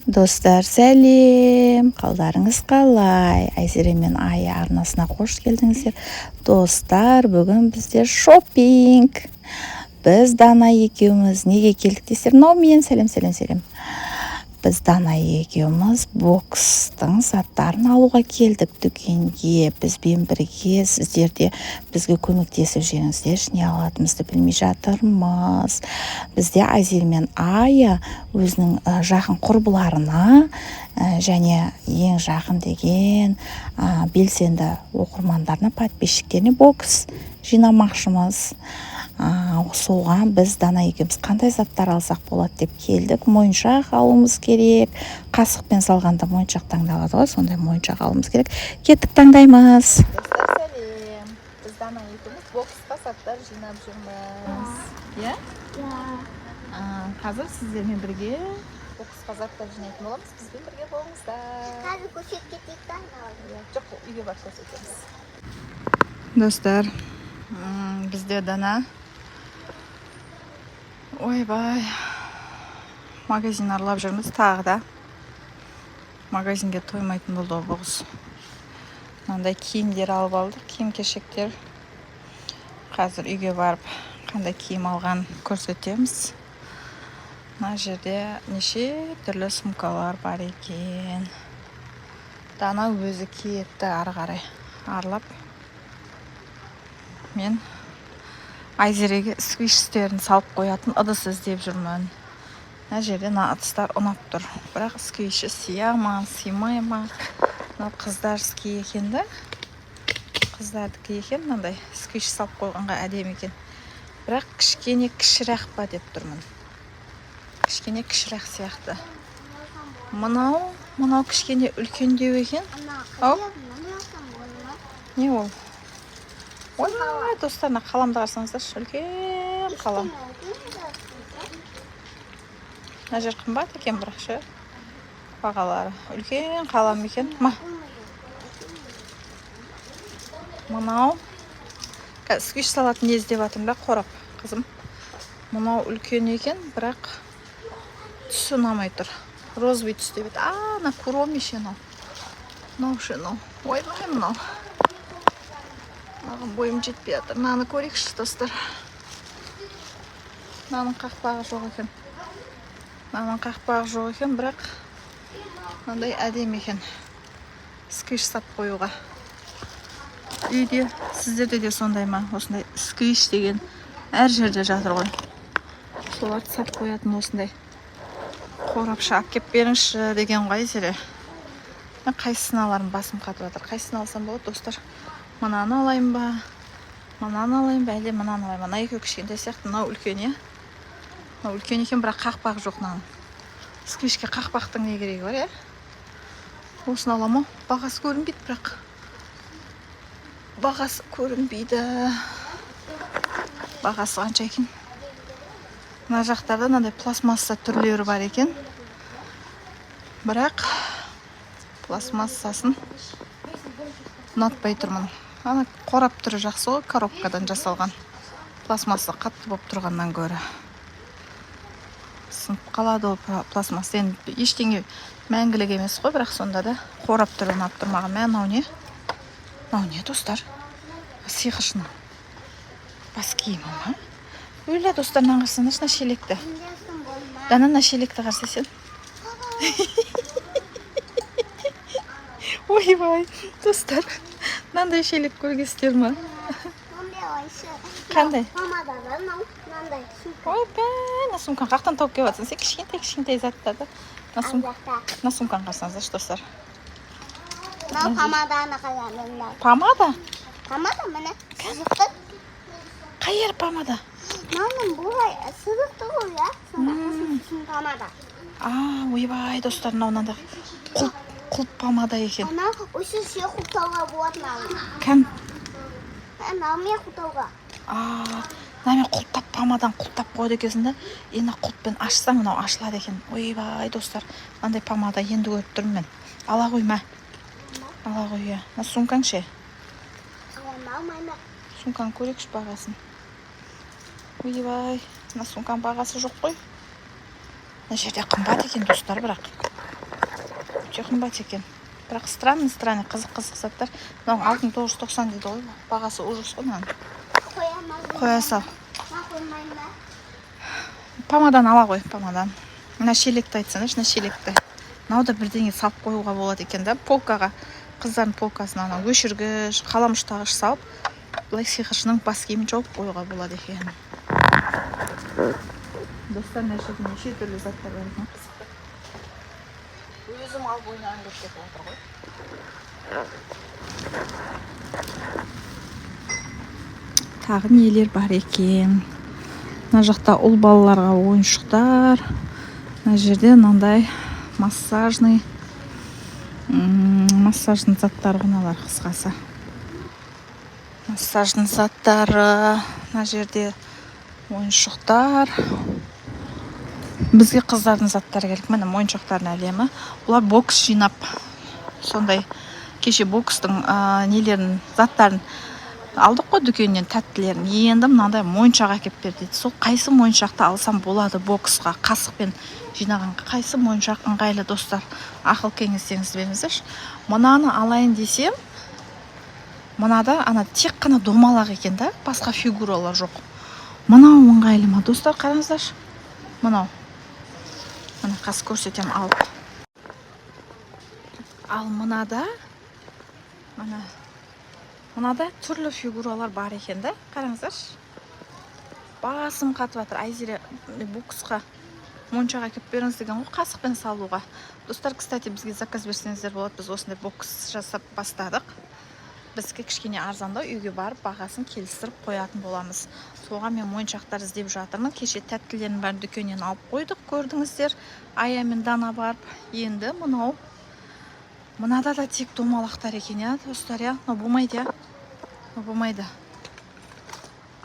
Достар, сәлем, қалдарыңыз қалай? Айзере мен Ая арнасына қош келдіңіздер. Достар, бүгін бізде шоппинг. Біз Дана екеуміз неге келдік десер, мен сәлем. Біз Дана екеуміз бокстың заттарын алуға келдік дүкенге. Бізбен бірге сіздер де бізге көмектесіп жүріңіздер. Не алатынымызды білмей жатырмыз. Бізде Айзере мен Ая өзінің жақын құрбыларына және ең жақын деген белсенді оқырмандарына, подписчиктеріне бокс жинамақшымыз. Соған біз Дана екеуміз қандай заттар алсақ болады деп келдік. Мойыншақ алуымыз керек. Қасықпен салғанда мойыншақ таңдалады ғой, сондай мойыншақ алуымыз керек. Кеттік, таңдаймыз. Достар, сәлем. Біз Дана екеуміз боксқа заттар жинап жүрміз. Иә? Қазір сіздермен бірге боксқа заттар жинайтын боламыз. Бізбен бірге болыңыздар. Қазір көрсетіп кетейік та? Жоқ, үйге барып көрсетеміз. Достар, бізде Дана ойбай магазин аралап жүрміз. Тағы да магазинге тоймайтын болды ғой бұғыз. Мынандай киімдер алып алдық, киім-кешектер. Қазір үйге барып қандай киім алған көрсетеміз. Мына жерде неше түрлі сумкалар бар екен. Дана өзі кетті ары қарай аралап. Мен Айзереге сквиш-істерін салып қоятын ыдыс іздеп жүрмін. Мына жерде ыдыстар ұнап тұр. Бірақ сквиші сия ма, сыймай ма? Мынау қыздарский екен да. Қыздардікі екен, мынандай сквиш салып қойғанға әдемі екен. Бірақ кішкене кішірақ па деп тұрмын. Кішкене кішірақ сияқты. Мынау кішкене үлкендеу екен. Ау? Не ол? Ой, достарына қаламды қарсаңыздаршы, үлкен қалам. Мына жер қымбат екен бірақ ше, бағалары. Үлкен қалам екен. Мынау сквиш салатын не іздеп жатырмын да, қорап, қызым. Мынау үлкен екен, бірақ түсі ұнамай тұр. Розовый түс деп еді. Ана куром еше мынау. Мынау. Ойбай мынау. Маған бойым жетпей жатыр. Мынаны көрейікші, достар. Мынаның қақпағы жоқ екен, бірақ мынандай әдемі екен. Сквиш сап қоюға. Үйде сіздерде де сондай ма? Осындай сквиш деген әр жерде жатыр ғой. Соларды сап қоятын осындай қорапша алып кеп беріңізші деген ғой Айзере. Мен қайсысын аларым, басым қатып жатыр. Қайсысын алсам болады, достар? Мынаны алайын ба? Әлде мынаны алайын ба? Мына екеу кішкентай сияқты, мынау үлкен, е? Мынау үлкен екен, бірақ қақпақ жоқ мынаның. Сквишке қақпақтың не керегі бар, е? Осыны аламын. Бағасы көрінбейді, бірақ. Бағасы қанша екен? Мына жақтарда мынандай пластмасса түрлері бар екен. Бірақ пластмассасын ұнатпай тұрмын. Ана қорап түрі жақсы ғой, коробкадан жасалған. Пластмасса қатты болып тұрғаннан көрі. Сынып қалады ол пластмасса. Енді ештеңе мәңгілік емес қой, бірақ сонда да қорап түрі ұнап тұрмаған. Мынау не? Мынау не, достар? Сиқыршының бас киімі ма? Өлі, достар, наңғырсаңызшы, шелекті. Дана шелекті қарсы сен. Ойбай, достар, мынандай шелек көргенсіздер ма? Қандай? Мынандай сумка. Ойбай, сумканы қақтан тауып келіп жатсың? Сен кішкентай заттарды. Мына сумканы қарсаңыздаршы, достар. Мынау помаданы қаламында. Помада? Помада міне. Сызықты. Қай жер помада? Мынаның бұлай сызықты ғой, я? Сонда помада. Ойбай, достар, мынау құлып помада екен. Ана осы сия құлтауға болады маған. Кәм? Наумен құлтауға. Наумен құлтап, помадан құлтап қойды екенсін да, ені құлтпен ашсаң, мынау ашылады екен. Ойбай, достар, мынандай помада енді көріп тұрмын мен. Ала қойма. Ала қой, мына сумкаң ше? Сумкаң көрекші бағасын. Ойбай, мына сумкаң бағасы жоқ қой. Мына жерде қымбат екен, достар, бірақ. өте қымбат екен. Бірақ странный қызық заттар. Мынау 6990 дейді ғой. Бағасы ужас қой мынаның. Қоя сал. Помадан ала ғой, помадан. Мына шелекті айтсаңызшы, мына шелекті. Мынау да бірдеңе салып қоюға болады екен да, полкаға. Қыздардың полкасына ана өшіргіш, қаламұштағыш салып, былай сиқыршының бас киімін жауып қоюға болады екен. Достар, неше түрлі заттар бар екен. Өзім алып ойнағым келіп кетіп отыр ғой. Тағы нелер бар екен. Мына жақта ұл балаларға ойыншықтар. Мына жерде мынандай массажный заттар ғыналар қысқасы. Массажный заттары. Мына жерде ойыншықтар. Бізге қыздардың заттары келіп, міне ойыншықтардың әлемі. Бұлар бокс жинап, сондай кеше бокстың нелерін, заттарын алдық қой дүкеннен, тәттілерін. Енді мынандай моншақ әкеп берді. Сол қайсы моншақты алсам болады боксқа, қасықпен жинаған қайсы моншақ ыңғайлы достар. Ақыл кеңестеріңіз беріңіздерші. Мынаны алайын десем, мынада ана тек қана домалақ екен да, басқа фигуралар жоқ. Мынау ыңғайлы ма достар, қараңыздаршы. Мынау. Мына қас көрсетем алып. Ал мынада түрлі фигуралар бар екен да, қараңыздаршы. Басым қатып жатыр. Айзере боксқа моншаға әкеп беріңіз деген ғой, қасықпен салуға. Достар, кстати, бізге заказ берсеңіздер болады. Біз осындай бокс жасап бастадық. Бізге кішкене арзанда үйге барып бағасын келістіріп қоятын боламыз. Соға мен моншақтар іздеп жатырмын. Кеше тәттілерін бәрін дүкеннен алып қойдық, көрдіңіздер. Ая мен Дана барып. Енді мынау. Мынада да тек домалақтар екен, я, достар, я. Мынау болмайды, я. Мынау болмайды.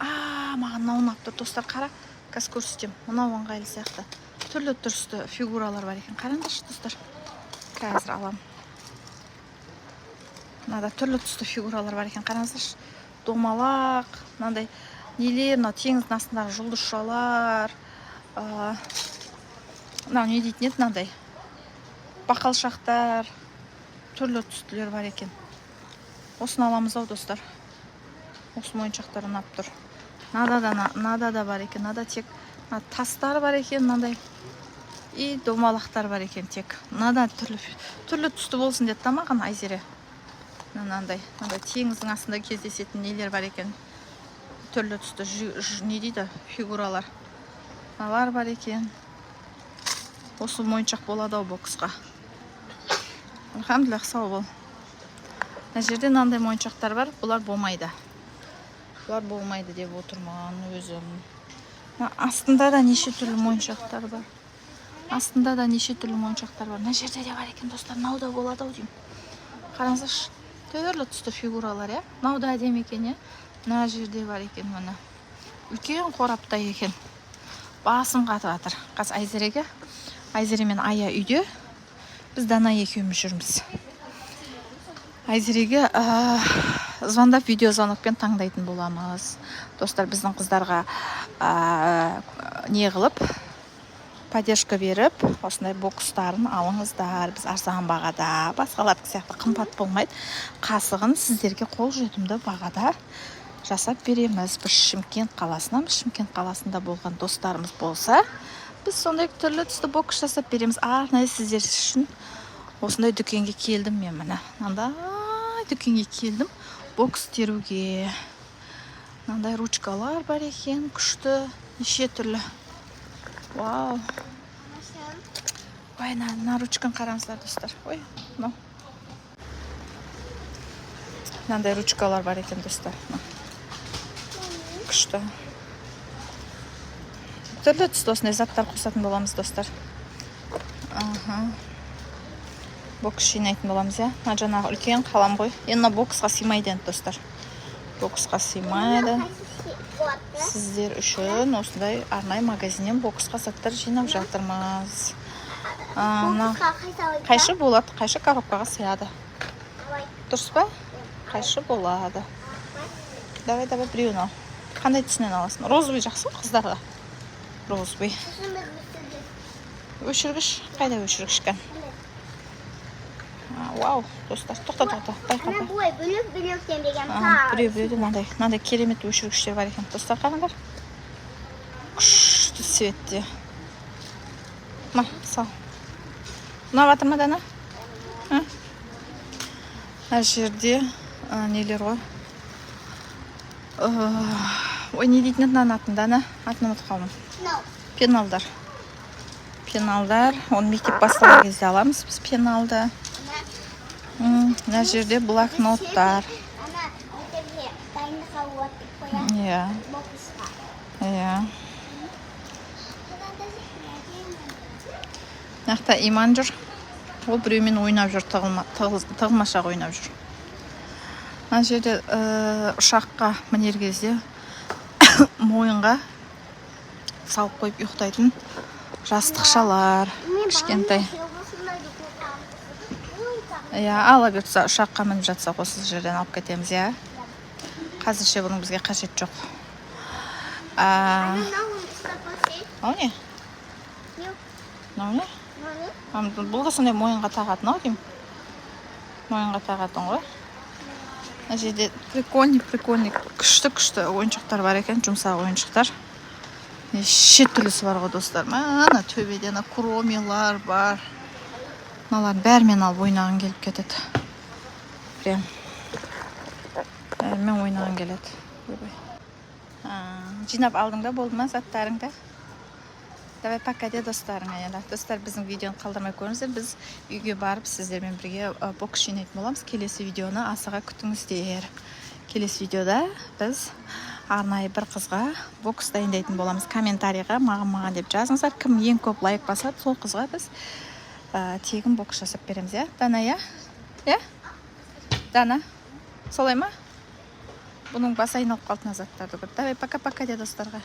Маған мынау ұнап тұр, достар, қара. Қазір көрсетем. Мынау ыңғайлы сияқты. Түрлі түрісті фигуралар бар екен. Қараңдаршы, достар. Қазір алам. Мынада түрлі түсті фигуралар бар екен. Қараңыздаршы. Домалақ, мынандай нелер, мынау теңіздің астындағы жұлдызшалар. Мынау не дейтін еді, мынандай бақалшақтар, түрлі түстілер бар екен. Осыны аламыз ау, достар. Осы моншақтар ұнап тұр. Нада да бар екен. Нада тек тастар бар екен, мынандай. И домалақтар бар екен тек. Нада түрлі түсті болсын деді маған Айзере. Мынандай теңіздің астында кездесетін нелер бар екен. Түрлі түсті не дейді, фигуралар. Мыналар бар екен. Осы моншақ болады ау боксқа. Алхамдулилlah, сау бол. Мына жерде мынандай моншақтар бар, бұлар болмайды. Бұлар болмайды деп отырман өзім. Астында да неше түрлі моншақтар бар. Мына жерде де бар екен, достар, мынау да болады ау деймін. Қараңыздаршы. Түрлі түсті фигуралар, я. Мынау да әдемі екен, я. Мына жерде бар екен, міне. Үлкен қорапта екен. Басым қатып жатыр. Қазір Айзере мен Ая үйде. Біз Дана екеуміз жүрміз. Айзереге звондап, видеозвонокпен таңдайтын боламыз. Достар, біздің қыздарға не қылып, поддержка беріп, осындай бокстарын алыңыздар. Біз арзан бағада, басқалардың сияқты қымбат болмайды. Қасығын сіздерге қол жетімді бағада жасап береміз. Біз Шымкент қаласында болған достарымыз болса, біз сондай түрлі түсті бокс жасап береміз. Арнайы сіздер үшін осындай дүкенге келдім мен міне. Мынандай дүкенге келдім бокс теруге. Мынандай ручкалар бар екен, күшті, неше түрлі. Вау. Ой, мына ручканы қараңыздар, достар. Ой, мынау. Мынандай ручкалар бар екен, достар. Күшті. Түрлі түсті осындай заттар қосатын боламыз, достар. Бокс жинайтын боламыз, я. Мына жаңағы үлкен қалам ғой. Енді боксқа сыймайды енді, достар. Боксқа сыймайды. Сіздер үшін осындай арнайы магазиннен боксқа заттар жинап жатырмыз. Қайшы болады, қайшы коробкаға сыяды. Дұрыс па? Қайшы болады. Давай, біреуін ал. Қандай түсінен аласың? Розовый жақсы қыздарға? Розовый. Өшіргіш? Қайда өшіргіш кән? Вау, достар, тоқта, байқа. Ана бұлай бөлек-бөлектен деген Біреу мынандай керемет өшіргіштер бар екен. Достар, қараңдар. Күшті светте. Сал. Ұнап жатыр ма, Дана? Әр жерде нелер ғой. Ой, не дейтін атын атын, Дана? Атын ұмытып қалдым. Пеналдар. Оны мектеп басталған кезде аламыз біз пеналды. Мына жерде блокноттар. Иә. Нақта Иман жүр. Ол біреумен ойнап жүр, тығылмашақ ойнап жүр. Мына жерде ұшаққа мінер кезде мойынға салып қойып ұйықтайтын жастықшалар, кішкентай. Ала берсе ұшаққа мініп жатса осы жерден алып кетеміз, иә. Қазірше бұның бізге қажет жоқ. Ол не? Бұл да сондай мойынға тағатын, ау деймін. Мойынға тағатын ғой. Мына жерде прикольный, күшті ойыншықтар бар екен, жұмсақ ойыншықтар. Неше түрлісі бар ғой, достар. Мына төбеде кромелар бар. Мыналардың бәрімен алып ойнағын келіп кетеді. Бәрімен ойнағын келеді. Жинап алдың да, болды ма заттарыңды? Давай пока де достарыңа. Достар, біздің видеоны қалдырмай көріңіздер. Біз үйге барып сіздермен бірге бокс жинайтын боламыз. Келесі видеоны асыға күтіңіздер. Келесі видеода біз арнайы бір қызға бокс дайындайтын боламыз. Комментарийға маған деп жазыңыздар. Кім ең көп лайк басады, сол қызға біз тегін бокс жасап береміз, иә? Дана, иә? Дана, солай ма? Бұның басы айналып қалды заттарды көрді. Давай пока-пока де достарға.